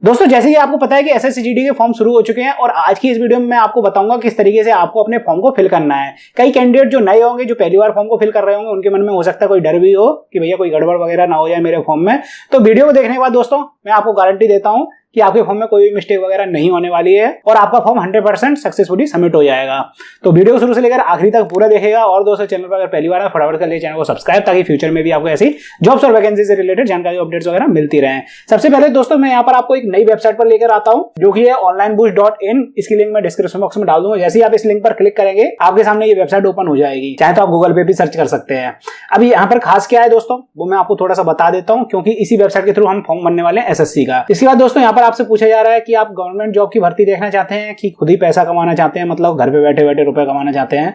दोस्तों जैसे कि आपको पता है कि एसएससी-जीडी के फॉर्म शुरू हो चुके हैं और आज की इस वीडियो में मैं आपको बताऊंगा किस तरीके से आपको अपने फॉर्म को फिल करना है। कई कैंडिडेट जो नए होंगे, जो पहली बार फॉर्म को फिल कर रहे होंगे, उनके मन में हो सकता है कोई डर भी हो कि भैया कोई गड़बड़ वगैरह ना हो जाए मेरे फॉर्म में। तो वीडियो को देखने के बाद दोस्तों मैं आपको गारंटी देता हूं कि आपके फॉर्म में कोई भी मिस्टेक वगैरह नहीं होने वाली है और आपका फॉर्म 100% सक्सेसफुली सबमिट हो जाएगा। तो वीडियो को शुरू से लेकर आखिरी तक पूरा देखिएगा और दोस्तों चैनल पर अगर पहली बार है फटाफट कर लीजिए चैनल को सब्सक्राइब, ताकि फ्यूचर में भी आपको ऐसी जॉब्स और वैकेंसी से रिलेटेड जानकारी अपडेट्स वगैरह मिलती रहे। सबसे पहले दोस्तों मैं यहाँ पर आपको एक नई वेबसाइट पर लेकर आता हूँ जो कि है onlineboost.in। इसकी लिंक मैं डिस्क्रिप्शन बॉक्स में डाल दूंगा। जैसे ही आप इस लिंक पर क्लिक करेंगे आपके सामने ये वेबसाइट ओपन हो जाएगी। चाहे तो आप गूगल पे भी सर्च कर सकते हैं। अभी यहाँ पर खास क्या है दोस्तों वो मैं आपको थोड़ा सा बता देता हूँ, क्योंकि इसी वेबसाइट के थ्रू हम फॉर्म भरने वाले हैं एसएससी का। इसके बाद दोस्तों यहाँ पर आपसे पूछा जा रहा है कि आप गवर्नमेंट जॉब की भर्ती देखना चाहते हैं कि खुद ही पैसा कमाना चाहते हैं, मतलब घर पे बैठे बैठे रुपए कमाना चाहते हैं।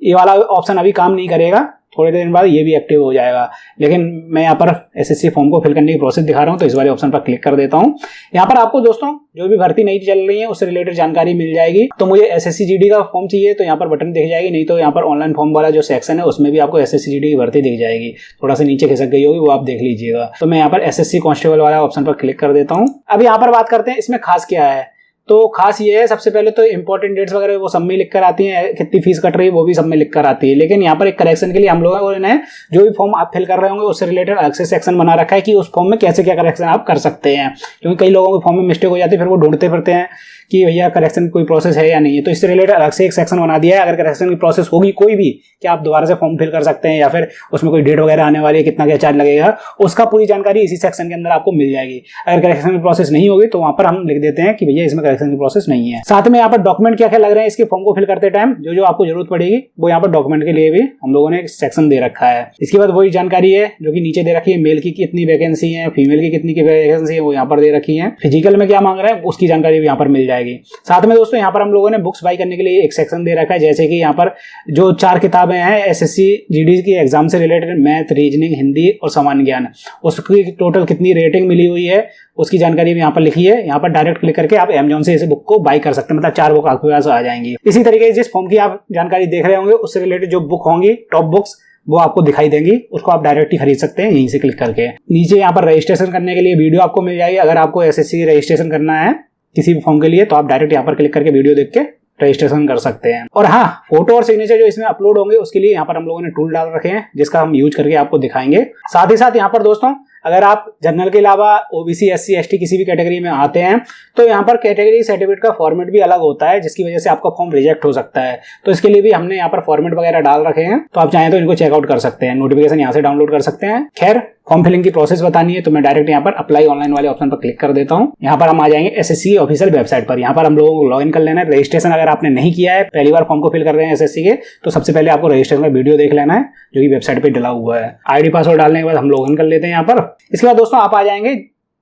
ये वाला ऑप्शन अभी काम नहीं करेगा, थोड़े दिन बाद ये भी एक्टिव हो जाएगा। लेकिन मैं यहाँ पर एसएससी फॉर्म को फिल करने की प्रोसेस दिखा रहा हूँ, तो इस वाले ऑप्शन पर क्लिक कर देता हूँ। यहाँ पर आपको दोस्तों जो भी भर्ती नई चल रही है उससे रिलेटेड जानकारी मिल जाएगी। तो मुझे एसएससी-जीडी का फॉर्म चाहिए तो यहाँ पर बटन दिख जाएगी, नहीं तो यहाँ पर ऑनलाइन फॉर्म वाला जो सेक्शन है उसमें भी आपको एसएससी-जीडी की भर्ती दिख जाएगी। थोड़ा सा नीचे खिसक गई होगी, वो आप देख लीजिएगा। तो मैं यहाँ पर एसएससी कांस्टेबल वाला ऑप्शन पर क्लिक कर देता हूँ। अब यहाँ पर बात करते हैं इसमें खास क्या है। तो खास ये है, सबसे पहले तो इंपॉर्टेंट डेट्स वगैरह वो सब में लिख कर आती हैं, कितनी फीस कट रही है वो भी सब में लिख कर आती है। लेकिन यहाँ पर एक करेक्शन के लिए हम लोगों ने जो भी फॉर्म आप फिल कर रहे होंगे उससे रिलेटेड अलग से सेक्शन बना रखा है कि उस फॉर्म में कैसे क्या करेक्शन आप कर सकते हैं, क्योंकि कई लोगों के फॉर्म में मिस्टेक हो जाती है, फिर वो ढूंढते फिरते हैं कि भैया करेक्शन कोई प्रोसेस है या नहीं है। तो इससे रिलेटेड अलग से एक सेक्शन बना दिया है। अगर करेक्शन की प्रोसेस होगी कोई भी कि आप दोबारा से फॉर्म फिल कर सकते हैं या फिर उसमें कोई डेट वगैरह आने वाली है, कितना क्या चार्ज लगेगा, उसका पूरी जानकारी इसी सेक्शन के अंदर आपको मिल जाएगी। अगर करेक्शन की प्रोसेस नहीं होगी तो वहां पर हम लिख देते हैं कि भैया इसमें करेक्शन की प्रोसेस नहीं है। साथ में यहाँ पर डॉक्यूमेंट क्या क्या लग रहे हैं इसके फॉर्म को फिल करते टाइम, जो जो आपको जरूरत पड़ेगी वो यहाँ पर डॉक्यूमेंट के लिए भी हम लोगों ने एक सेक्शन दे रखा है। इसके बाद वही जानकारी है जो कि नीचे दे रखी है, मेल की कितनी वैकेंसी है, फीमेल की कितनी की वैकेंसी है वो यहाँ पर दे रखी है। फिजिकल में क्या मांग रहे हैं उसकी जानकारी भी यहाँ पर मिल जाएगी। साथ में दोस्तों यहाँ पर हम लोगों ने बुक्स बाई करने के लिए एक सेक्शन दे रखा है, जैसे कि यहाँ पर जो 4 किताबें हैं एसएससी-जीडी की एग्जाम से रिलेटेड, मैथ, रीजनिंग, हिंदी और सामान्य ज्ञान, उसकी टोटल कितनी रेटिंग मिली हुई है उसकी जानकारी भी यहाँ पर लिखी है। यहाँ पर डायरेक्ट क्लिक करके आप अमेज़न से इस बुक को बाई कर सकते हैं, मतलब 4 बुक आपके पास आ जाएंगी। इसी तरीके से जिस फॉर्म की आप जानकारी देख रहे होंगे उससे रिलेटेड जो बुक होंगी, टॉप बुक्स, वो आपको दिखाई देंगी, उसको आप डायरेक्ट ही खरीद सकते हैं यहीं से क्लिक करके। नीचे यहाँ पर रजिस्ट्रेशन करने के लिए वीडियो आपको मिल जाएगी। अगर आपको एसएससी रजिस्ट्रेशन करना है किसी भी फॉर्म के लिए तो आप डायरेक्ट यहाँ पर क्लिक करके वीडियो देख के रजिस्ट्रेशन कर सकते हैं। और हाँ, फोटो और सिग्नेचर जो इसमें अपलोड होंगे उसके लिए यहाँ पर हम लोगों ने टूल डाल रखे हैं, जिसका हम यूज करके आपको दिखाएंगे। साथ ही साथ यहाँ पर दोस्तों अगर आप जनरल के अलावा ओबीसी, एससी, एसटी किसी भी कैटेगरी में आते हैं तो यहाँ पर कैटेगरी सर्टिफिकेट का फॉर्मेट भी अलग होता है, जिसकी वजह से आपका फॉर्म रिजेक्ट हो सकता है। तो इसके लिए भी हमने यहाँ पर फॉर्मेट वगैरह डाल रखे हैं, तो आप चाहें तो इनको चेकआउट कर सकते हैं, नोटिफिकेशन यहाँ से डाउनलोड कर सकते हैं। खैर, फॉर्म फिलिंग की प्रोसेस बतानी है तो मैं डायरेक्ट यहाँ पर अप्लाई ऑनलाइन वाले ऑप्शन पर क्लिक कर देता हूँ। यहाँ पर हम आ जाएंगे एसएससी ऑफिशियल वेबसाइट पर। यहाँ पर हम लोगों को लॉग इन कर लेना है। रजिस्ट्रेशन अगर आपने नहीं किया है, पहली बार फॉर्म को फिल कर रहे हैं एसएससी के, तो सबसे पहले आपको रजिस्ट्रेशन का वीडियो देख लेना है जो कि वेबसाइट पे डला हुआ है। आईडी पासवर्ड डालने के बाद हम लॉग इन कर लेते हैं यहाँ पर। इसके बाद दोस्तों आप आ जाएंगे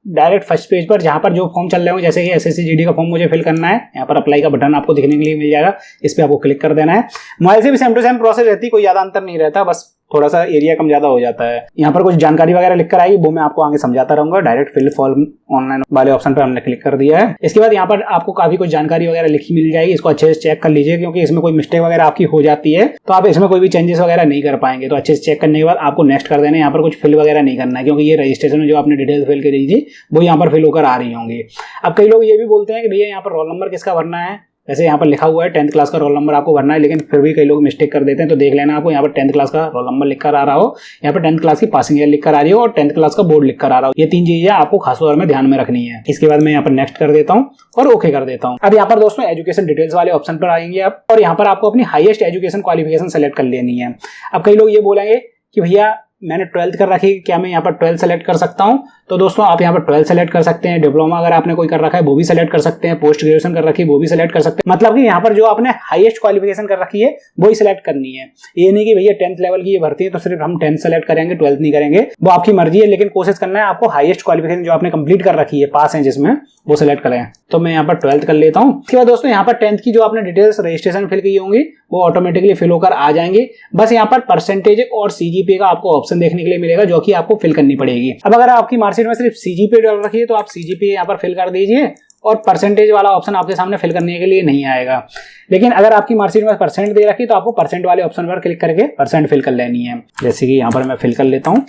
डायरेक्ट फर्स्ट पेज पर, जहां पर जो फॉर्म चल रहे हो, जैसे कि एसएससी-जीडी का फॉर्म मुझे फिल करना है, यहाँ पर अप्लाई का बटन आपको दिखने के लिए मिल जाएगा, इस पे आपको क्लिक कर देना है। मोबाइल से भी सेम टू सेम प्रोसेस रहती है, कोई ज्यादा अंतर नहीं रहता, बस थोड़ा सा एरिया कम ज्यादा हो जाता है। यहाँ पर कुछ जानकारी वगैरह लिख कर आएगी, वो मैं आपको आगे समझाता रहूंगा। डायरेक्ट फिल फॉर्म ऑनलाइन वाले ऑप्शन पर हमने क्लिक कर दिया है। इसके बाद यहाँ पर आपको काफी कुछ जानकारी वगैरह लिखी मिल जाएगी, इसको अच्छे से चेक कर लीजिए, क्योंकि इसमें कोई मिस्टेक वगैरह आपकी हो जाती है तो आप इसमें कोई भी चेंजेस वगैरह नहीं कर पाएंगे। तो अच्छे से चेक करने के बाद आपको नेक्स्ट कर देना है। यहाँ पर कुछ फिल वगैरह नहीं करना है, क्योंकि ये रजिस्ट्रेशन में जो आपने डिटेल्स फिल करी थी वो यहाँ पर फिल होकर आ रही होंगी। अब कई लोग ये भी बोलते हैं कि भैया यहाँ पर रोल नंबर किसका भरना है, वैसे यहाँ पर लिखा हुआ है 10th क्लास का रोल नंबर आपको भरना है, लेकिन फिर भी कई लोग मिस्टेक कर देते हैं, तो देख लेना आपको यहाँ पर 10th क्लास का रोल नंबर लिखकर आ रहा हो, यहाँ पर 10th क्लास की पासिंग ईयर लिखकर आ रही हो और 10th क्लास का बोर्ड लिखकर आ रहा हो। ये 3 चीजें आपको खासतौर में ध्यान में रखनी है। इसके बाद मैं यहाँ पर नेक्स्ट कर देता हूँ और ओके कर देता हूँ। अब यहाँ पर दोस्तों एजुकेशन डिटेल्स वाले ऑप्शन पर आएंगे आप, और यहाँ पर आपको अपनी हाईएस्ट एजुकेशन क्वालिफिकेशन सेलेक्ट कर लेनी है। अब कई लोग ये बोलेंगे कि भैया मैंने 12th कर रखी, क्या मैं यहाँ पर 12th सेलेक्ट कर सकता हूँ? तो दोस्तों आप यहाँ पर 12th सेलेक्ट कर सकते हैं। डिप्लोमा अगर आपने कोई कर रखा है वो भी सेलेक्ट कर सकते हैं। पोस्ट ग्रेजुएशन कर रखी है वो भी सेलेक्ट कर सकते हैं। मतलब कि यहाँ पर जो आपने हाईएस्ट क्वालिफिकेशन कर रखी है वो ही सिलेक्ट करनी है। ये नहीं कि भैया 10th लेवल की ये भर्ती है तो सिर्फ हम 10th सेलेक्ट करेंगे, 12th नहीं करेंगे, वो आपकी मर्जी है। लेकिन कोशिश करना है आपको हाईएस्ट क्वालिफिकेशन जो आपने कंप्लीट कर रखी है, पास है जिसमें, वो सिलेक्ट करें। तो मैं यहाँ पर 12th कर लेता हूँ। इसके बाद दोस्तों यहाँ पर 10th की जो आपने डिटेल्स रजिस्ट्रेशन फिल की होंगी वो ऑटोमेटिकली फिल होकर आ जाएंगी। बस यहाँ पर परसेंटेज और सीजीपीए का आपको ऑप्शन देखने के लिए मिलेगा, जो कि आपको फिल करनी पड़ेगी। अब अगर आपकी मार्कशीट में सिर्फ सीजीपीए डाल रखी है तो आप सीजीपीए यहाँ पर फिल कर दीजिए, और परसेंटेज वाला ऑप्शन आपके सामने फिल करने के लिए नहीं आएगा। लेकिन अगर आपकी मार्कशीट में परसेंट दे रखी तो आपको परसेंट वाले ऑप्शन पर क्लिक करके परसेंट फिल कर लेनी है। जैसे कि यहाँ पर मैं फिल कर लेता हूँ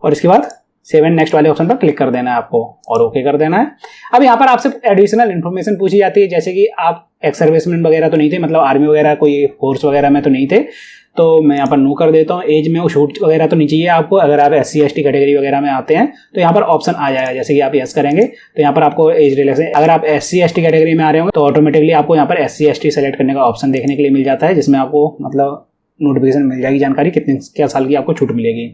और इसके बाद सेव एंड नेक्स्ट वाले ऑप्शन पर क्लिक कर देना है आपको और ओके कर देना है। अब यहाँ पर आपसे एडिशनल इन्फॉर्मेशन पूछी जाती है, जैसे कि आप एक्स सर्विसमैन वगैरह तो नहीं थे, मतलब आर्मी वगैरह कोई फोर्स वगैरह में तो नहीं थे, तो मैं यहाँ पर नो कर देता हूँ। एज में छूट वगैरह तो नहीं चाहिए आपको। अगर आप SC ST कैटेगरी वगैरह में आते हैं तो यहाँ पर ऑप्शन आ जाएगा, जैसे कि आप यस करेंगे तो यहाँ पर आपको एज रिलैक्स, अगर आप SC ST कैटेगरी में आ रहे होंगे तो ऑटोमेटिकली आपको यहाँ पर SC ST सेलेक्ट करने का ऑप्शन देखने के लिए मिल जाता है, जिसमें आपको मतलब नोटिफिकेशन मिल जाएगी, जानकारी कितने क्या साल की आपको छूट मिलेगी।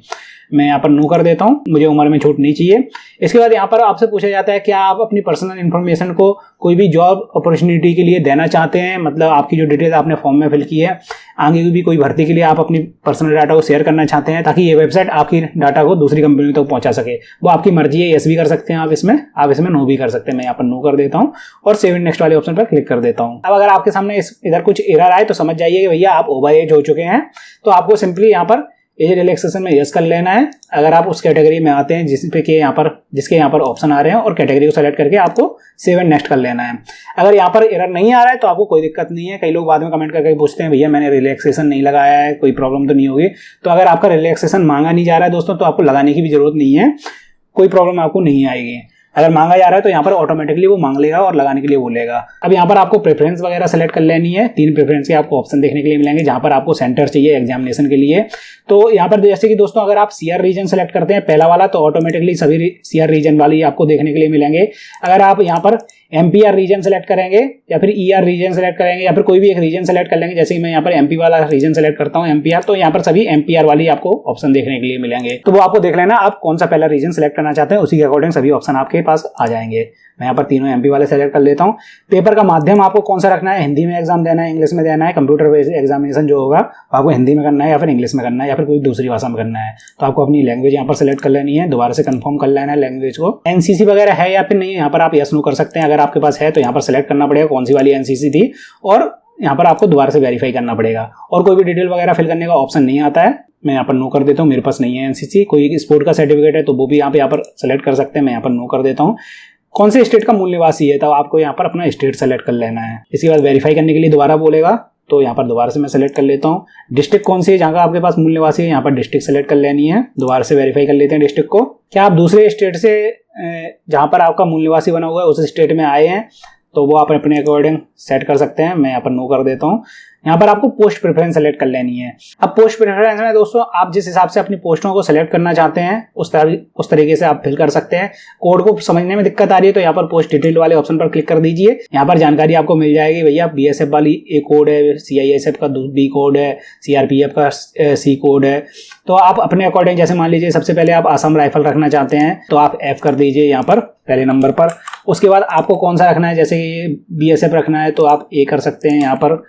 मैं यहाँ पर नो कर देता हूँ, मुझे उम्र में छूट नहीं चाहिए। इसके बाद यहाँ पर आपसे पूछा जाता है क्या आप अपनी पर्सनल इन्फॉर्मेशन को कोई भी जॉब अपॉर्चुनिटी के लिए देना चाहते हैं, मतलब आपकी जो डिटेल आपने फॉर्म में फिल की है आगे भी कोई भर्ती के लिए आप अपनी पर्सनल डाटा को शेयर करना चाहते हैं ताकि ये वेबसाइट आपकी डाटा को दूसरी कंपनी तक पहुंचा सके। वो आपकी मर्जी है, यस भी कर सकते हैं आप इसमें नो भी कर सकते हैं। मैं यहाँ पर नो कर देता हूँ और सेव एंड नेक्स्ट वाले ऑप्शन पर क्लिक कर देता हूँ। अब अगर आपके सामने इधर कुछ एरर आए तो समझ जाइए कि भैया आप ओवर एज हो चुके हैं, तो आपको सिंपली यहाँ पर एज रिलैक्सेशन में यस कर लेना है। अगर आप उस कैटेगरी में आते हैं जिसके यहाँ पर ऑप्शन आ रहे हैं और कैटेगरी को सेलेक्ट करके आपको सेव एंड नेक्स्ट कर लेना है। अगर यहाँ पर एरर नहीं आ रहा है तो आपको कोई दिक्कत नहीं है। कई लोग बाद में कमेंट करके पूछते हैं भैया मैंने रिलैक्सेशन नहीं लगाया है, कोई प्रॉब्लम तो नहीं होगी। तो अगर आपका रिलैक्सेशन मांगा नहीं जा रहा है दोस्तों तो आपको लगाने की भी जरूरत नहीं है, कोई प्रॉब्लम आपको नहीं आएगी। अगर मांगा जा रहा है तो यहाँ पर ऑटोमेटिकली वो मांग लेगा और लगाने के लिए बोलेगा। अब यहाँ पर आपको प्रेफरेंस वगैरह सेलेक्ट कर लेनी है। 3 प्रेफरेंस के आपको ऑप्शन देखने के लिए मिलेंगे जहाँ पर आपको सेंटर चाहिए एग्जामिनेशन के लिए। तो यहाँ पर जैसे कि दोस्तों अगर आप CR रीजन सेलेक्ट करते हैं पहला वाला तो ऑटोमेटिकली सभी CR रीजन वाली आपको देखने के लिए मिलेंगे। अगर आप यहाँ पर MPR रीजन सेलेक्ट करेंगे या फिर ER रीजन सेलेक्ट करेंगे या फिर कोई भी एक रीजन सेलेक्ट कर लेंगे, जैसे कि मैं यहाँ पर MP वाला रीजन सेलेक्ट करता हूँ MPR, तो यहाँ पर सभी MPR वाली आपको ऑप्शन देखने के लिए मिलेंगे। तो वो आपको देख लेना आप कौन सा पहला रीजन सेलेक्ट करना चाहते हैं, उसी के अकॉर्डिंग सभी ऑप्शन आपके पास आ जाएंगे। मैं यहाँ पर तीनों MP वाले सेलेक्ट कर लेता हूँ। पेपर का माध्यम आपको कौन सा रखना है, हिंदी में एग्जाम देना है, इंग्लिश में देना है, कंप्यूटर बेस्ड एग्जामिनेशन जो होगा आपको हिंदी में करना है या फिर इंग्लिश में करना है या फिर कोई दूसरी भाषा में करना है। तो आपको अपनी लैंग्वेज यहाँ पर सेलेक्ट कर लेनी है, दोबारा से कंफर्म कर लेना है लैंग्वेज को। NCC वगैरह है या फिर नहीं, यहाँ पर आप यस नो कर सकते हैं। अगर आपके पास है तो यहाँ पर सेलेक्ट करना पड़ेगा कौन सी वाली NCC थी और यहाँ पर आपको दोबारा से वेरीफाई करना पड़ेगा। और कोई भी डिटेल वगैरह फिल करने का ऑप्शन नहीं आता है, मैं यहाँ पर नो कर देता हूँ। मेरे पास नहीं है NCC, कोई स्पोर्ट का सर्टिफिकेट है तो वो भी यहाँ पर सेलेक्ट कर सकते हैं, मैं यहाँ पर नो कर देता हूँ। कौन से स्टेट का मूल निवासी है तो आपको यहाँ पर अपना स्टेट सेलेक्ट कर लेना है। इसके बाद वेरीफाई करने के लिए दोबारा बोलेगा तो यहाँ पर दोबारा से मैं सेलेक्ट कर लेता हूँ। डिस्ट्रिक्ट कौन सी है जहाँ का आपके पास मूल निवासी है, यहाँ पर डिस्ट्रिक्ट सेलेक्ट कर लेनी है। दोबारा से वेरीफाई कर लेते हैं डिस्ट्रिक्ट को। क्या आप दूसरे स्टेट से जहाँ पर आपका मूल निवासी बना हुआ है उस स्टेट में आए हैं तो वो आप अपने अकॉर्डिंग सेट कर सकते हैं, मैं यहाँ पर नो कर देता हूँ। यहाँ पर आपको पोस्ट प्रेफरेंस सेलेक्ट कर लेनी है। अब पोस्ट प्रेफरेंस में दोस्तों आप जिस हिसाब से अपनी पोस्टों को सेलेक्ट करना चाहते हैं उस तरीके से आप फिल कर सकते हैं। कोड को समझने में दिक्कत आ रही है तो यहाँ पर पोस्ट डिटेल वाले ऑप्शन पर क्लिक कर दीजिए। यहाँ पर जानकारी आपको मिल जाएगी, भैया BSF वाली A कोड है, CISF का B कोड है, CRPF का C कोड है। तो आप अपने अकॉर्डिंग, जैसे मान लीजिए सबसे पहले आप आसाम राइफल रखना चाहते हैं तो आप F कर दीजिए यहाँ पर पहले नंबर पर। उसके बाद आपको कौन सा रखना है, जैसे BSF रखना है तो आप A कर सकते हैं यहाँ पर।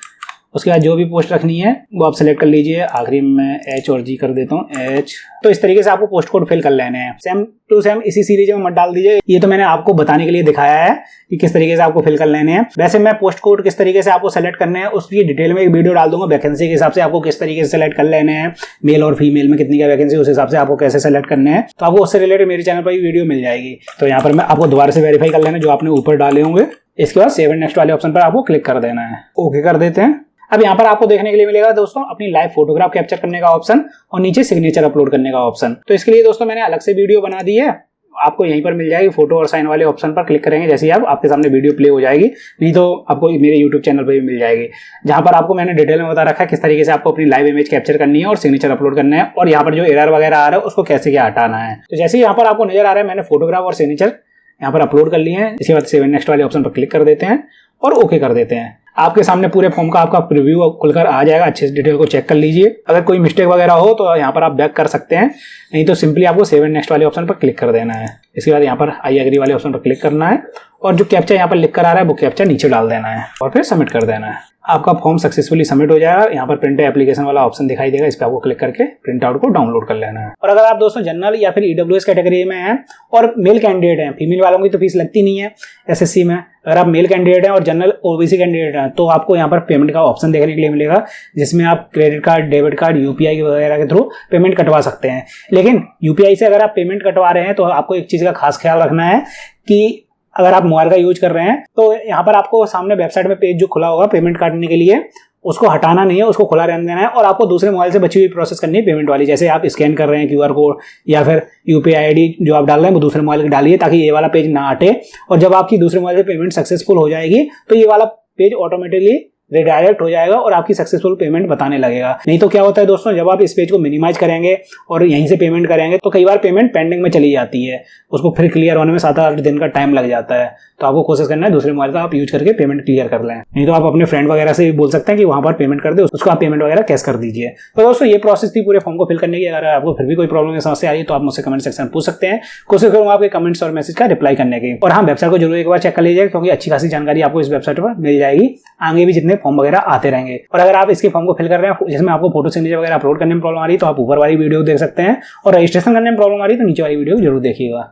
उसके बाद जो भी पोस्ट रखनी है वो आप सेलेक्ट कर लीजिए। आखिरी में मैं H और G कर देता हूँ, H। तो इस तरीके से आपको पोस्ट कोड फिल कर लेने हैं। सेम टू सेम इसी सीरीज में मत डाल दीजिए, ये तो मैंने आपको बताने के लिए दिखाया है कि किस तरीके से आपको फिल कर लेने हैं। वैसे मैं पोस्ट कोड किस तरीके से आपको सेलेक्ट करने हैं उसकी डिटेल में एक वीडियो डाल दूंगा। वैकेंसी के हिसाब से आपको किस तरीके से सेलेक्ट कर लेने हैं, मेल और फीमेल में कितनी का वैकेंसी, उस हिसाब से आपको कैसे सेलेक्ट करने हैं, तो आपको उससे रिलेटेड मेरे चैनल पर वीडियो मिल जाएगी। तो यहाँ पर मैं आपको दोबारा से वेरीफाई कर लेना जो आपने ऊपर डाले होंगे। इसके बाद सेव एंड नेक्स्ट वाले ऑप्शन पर आपको क्लिक कर देना है, ओके कर देते हैं। अब यहाँ पर आपको देखने के लिए मिलेगा दोस्तों अपनी लाइव फोटोग्राफ कैप्चर करने का ऑप्शन और नीचे सिग्नेचर अपलोड करने का ऑप्शन। तो इसके लिए दोस्तों मैंने अलग से वीडियो बना दी है, आपको यहीं पर मिल जाएगी। फोटो और साइन वाले ऑप्शन पर क्लिक करेंगे जैसे ही आपके सामने वीडियो प्ले हो जाएगी, नहीं तो आपको मेरे यूट्यूब चैनल पर भी मिल जाएगी, जहां पर आपको मैंने डिटेल में बता रखा है किस तरीके से आपको अपनी लाइव इमेज कैप्चर करनी है और सिग्नेचर अपलोड करना है और यहाँ पर जो एरर वगैरह आ रहा है उसको कैसे क्या हटाना है। तो जैसे ही यहाँ पर आपको नजर आ रहा है मैंने फोटोग्राफ और सिग्नेचर यहाँ पर अपलोड कर लिए हैं। इसके बाद सेव एंड नेक्स्ट वाले ऑप्शन पर क्लिक कर देते हैं और ओके कर देते हैं। आपके सामने पूरे फॉर्म का आपका प्रीव्यू खुलकर आ जाएगा, अच्छे से डिटेल को चेक कर लीजिए। अगर कोई मिस्टेक वगैरह हो तो यहाँ पर आप बैक कर सकते हैं, नहीं तो सिंपली आपको सेव एंड नेक्स्ट वाले ऑप्शन पर क्लिक कर देना है। इसके बाद यहाँ पर आई एग्री वाले ऑप्शन पर क्लिक करना है और जो कैप्चा यहाँ पर लिख कर आ रहा है वो कैप्चा नीचे डाल देना है और फिर सबमिट कर देना है। आपका फॉर्म सक्सेसफुली सबमिट हो जाएगा। यहाँ पर प्रिंट एप्लीकेशन वाला ऑप्शन दिखाई देगा, इस पर आपको क्लिक करके प्रिंट आउट को डाउनलोड कर लेना है। और अगर आप दोस्तों जनरल या फिर EWS कैटेगरी में हैं और मेल कैंडिडेट हैं, फीमेल वालों की तो फीस लगती नहीं है SSC में, अगर आप मेल कैंडिडेट हैं और जनरल OBC कैंडिडेट हैं तो आपको यहाँ पर पेमेंट का ऑप्शन देखने के लिए मिलेगा, जिसमें आप credit card, debit card, UPI वगैरह के थ्रू पेमेंट कटवा सकते हैं। लेकिन UPI से अगर आप पेमेंट कटवा रहे हैं तो आपको एक चीज़ का खास ख्याल रखना है कि अगर आप मोबाइल का यूज कर रहे हैं तो यहाँ पर आपको सामने वेबसाइट में पेज जो खुला होगा पेमेंट काटने के लिए, उसको हटाना नहीं है, उसको खुला रहने देना है और आपको दूसरे मोबाइल से बची हुई प्रोसेस करनी है पेमेंट वाली। जैसे आप स्कैन कर रहे हैं क्यूआर कोड या फिर यूपीआई आईडी जो आप डाल रहे हैं वो दूसरे मोबाइल के डालिए ताकि ये वाला पेज ना हटे। और जब आपकी दूसरे मोबाइल से पेमेंट सक्सेसफुल हो जाएगी तो ये वाला पेज ऑटोमेटिकली रिडायरेक्ट हो जाएगा और आपकी सक्सेसफुल पेमेंट बताने लगेगा। नहीं तो क्या होता है दोस्तों, जब आप इस पेज को मिनिमाइज करेंगे और यहीं से पेमेंट करेंगे तो कई बार पेमेंट पेंडिंग में चली जाती है, उसको फिर क्लियर होने में 7-8 दिन का टाइम लग जाता है। तो आपको कोशिश करना है दूसरे मोबाइल का आप यूज करके पेमेंट क्लियर कर लें। नहीं तो आप अपने फ्रेंड वगैरह से भी बोल सकते हैं कि वहां पर पेमेंट कर दे, उसको आप पेमेंट वगैरह कैश कर दीजिए। तो दोस्तों ये प्रोसेस थी पूरे फॉर्म को फिल करने की। अगर आपको फिर भी कोई प्रॉब्लम या समस्या आ रही है तो आप मुझसे कमेंट सेक्शन में पूछ सकते हैं, कोशिश करूंगा आपके कमेंट्स और मैसेज का रिप्लाई करने की। और हाँ, वेबसाइट को जरूर एक बार चेक कर लीजिएगा क्योंकि अच्छी खासी जानकारी आपको इस वेबसाइट पर मिल जाएगी, आगे भी जितने फॉर्म वगैरह आते रहेंगे। और अगर आप इसके फॉर्म को फिल कर रहे हैं जिसमें आपको फोटो सिग्नेचर वगैरह अपलोड करने में प्रॉब्लम आ रही है तो आप ऊपर वाली वीडियो देख सकते हैं, और रजिस्ट्रेशन करने में प्रॉब्लम आ रही है तो नीचे वाली वीडियो जरूर देखिएगा।